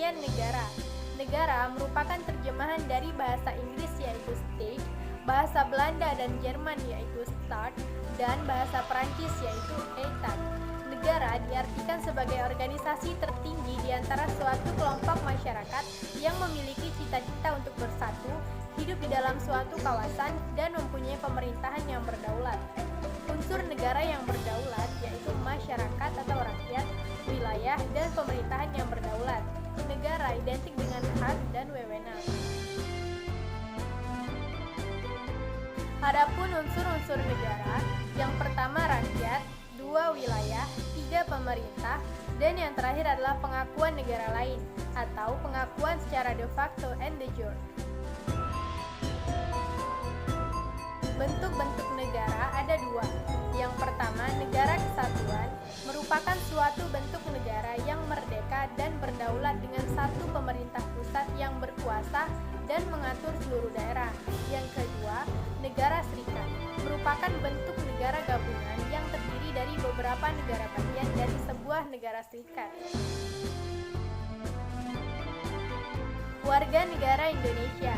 Pengertian negara. Negara merupakan terjemahan dari bahasa Inggris yaitu state, bahasa Belanda dan Jerman yaitu Staat, dan bahasa Perancis yaitu État. Negara diartikan sebagai organisasi tertinggi di antara suatu kelompok masyarakat yang memiliki cita-cita untuk bersatu, hidup di dalam suatu kawasan, dan mempunyai pemerintahan yang berdaulat. Unsur negara yang berdaulat yaitu masyarakat atau rakyat, wilayah, dan pemerintahan yang berdaulat. Negara identik dengan hak dan wewenang. Adapun unsur-unsur negara, yang pertama rakyat, dua wilayah, tiga pemerintah, dan yang terakhir adalah pengakuan negara lain atau pengakuan secara de facto and de jure. Bentuk-bentuk negara ada dua. Yang pertama, negara kesatuan merupakan suatu bentuk negara yang merdeka dan berdaulat dengan satu pemerintah pusat yang berkuasa dan mengatur seluruh daerah. Yang kedua, negara serikat merupakan bentuk negara gabungan yang terdiri dari beberapa negara bagian dari sebuah negara serikat. Warga negara Indonesia.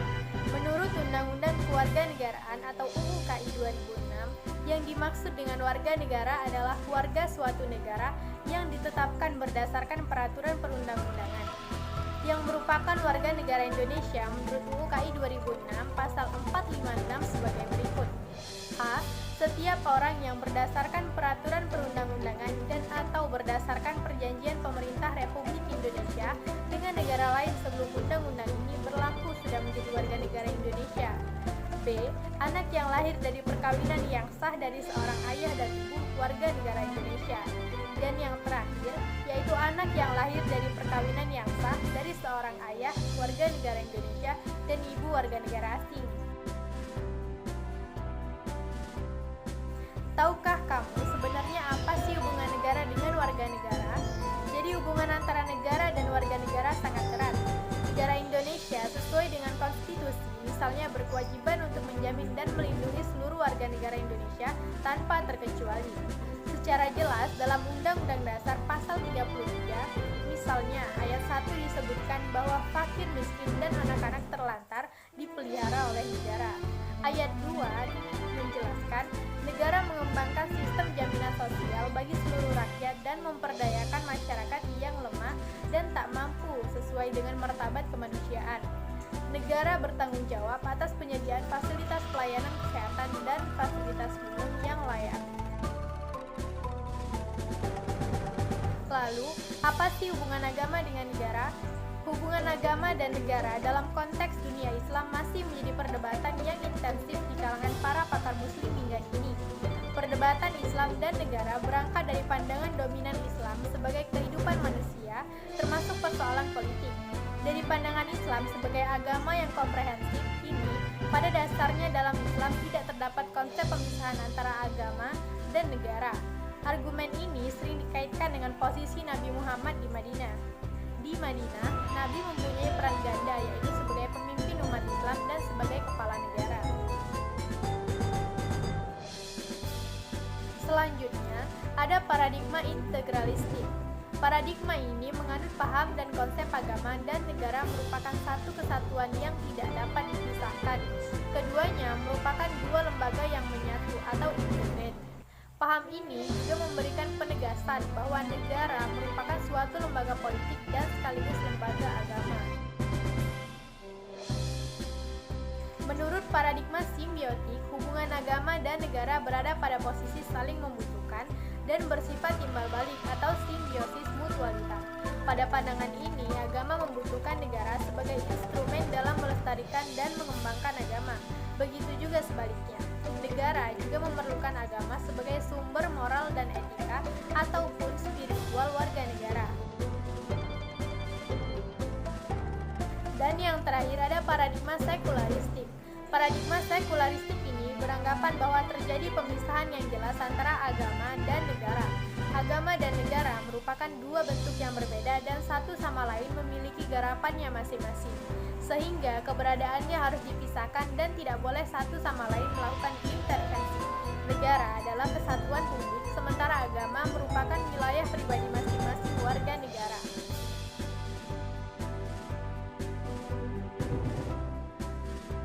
Menurut Undang-Undang Kewarganegaraan atau UU KI 2006, yang dimaksud dengan warga negara adalah warga suatu negara yang ditetapkan berdasarkan peraturan perundang-undangan. Yang merupakan warga negara Indonesia menurut UU KI 2006 pasal 456 sebagai berikut. A. Setiap orang yang berdasarkan peraturan perundang-undangan dan atau berdasarkan perjanjian pemerintah Republik Indonesia dengan negara lain sebelum undang-undang ini berlaku sudah menjadi warga negara Indonesia. B. Anak yang lahir dari perkawinan yang sah dari seorang ayah dan ibu warga negara Indonesia. Dan yang terakhir, yaitu anak yang lahir dari perkawinan yang sah dari seorang ayah warga negara Indonesia dan ibu warga negara asing. Tahukah kamu sebenarnya apa sih hubungan negara dengan warga negara? Jadi hubungan antara negara dan warga negara sangat erat. Negara Indonesia sesuai dengan konstitusi, misalnya berkewajiban untuk menjamin dan melindungi seluruh warga negara Indonesia tanpa terkecuali. Secara jelas dalam Undang-Undang Dasar Pasal 33, misalnya ayat 1 disebutkan bahwa fakir, miskin, dan anak-anak terlantar dipelihara oleh negara. Ayat 2 menjelaskan negara mengembangkan sistem jaminan sosial bagi seluruh rakyat dan memperdayakan masyarakat yang lemah dan tak mampu sesuai dengan martabat kemanusiaan. Negara bertanggung jawab atas penyediaan fasilitas pelayanan kesehatan dan fasilitas umum yang layak. Lalu, apa sih hubungan agama dengan negara? Hubungan agama dan negara dalam konteks dunia Islam masih menjadi perdebatan yang intensif di kalangan para pakar muslim hingga kini. Perdebatan Islam dan negara berangkat dari pandangan dominan Islam sebagai kehidupan manusia, termasuk persoalan politik. Dari pandangan Islam sebagai agama yang komprehensif ini, pada dasarnya dalam Islam tidak terdapat konsep pemisahan antara agama dan negara. Argumen ini sering dikaitkan dengan posisi Nabi Muhammad di Madinah. Di Madinah, Nabi mempunyai peran ganda yaitu sebagai pemimpin umat Islam dan sebagai kepala negara. Selanjutnya, ada paradigma integralistik. Paradigma ini menganut paham dan konsep agama dan negara merupakan satu kesatuan yang tidak dapat dipisahkan. Keduanya merupakan dua lembaga yang menyatu atau integrate. Paham ini juga memberikan penegasan bahwa negara merupakan suatu lembaga politik dan sekaligus lembaga agama. Menurut paradigma simbiotik, hubungan agama dan negara berada pada posisi saling membutuhkan dan bersifat timbal balik atau simbiosis mutualitas. Pada pandangan ini, agama membutuhkan negara sebagai instrumen dalam melestarikan dan mengembangkan agama. Begitu juga sebaliknya. Negara juga memerlukan agama sebagai sumber moral dan etika ataupun spiritual warga negara. Dan yang terakhir ada paradigma sekularistik. Paradigma sekularistik ini beranggapan bahwa terjadi pemisahan yang jelas antara agama dan negara. Agama dan negara merupakan dua bentuk yang berbeda dan satu sama lain memiliki garapannya masing-masing. Sehingga keberadaannya harus dipisahkan dan tidak boleh satu sama lain melakukan intervensi. Negara adalah kesatuan publik, sementara agama merupakan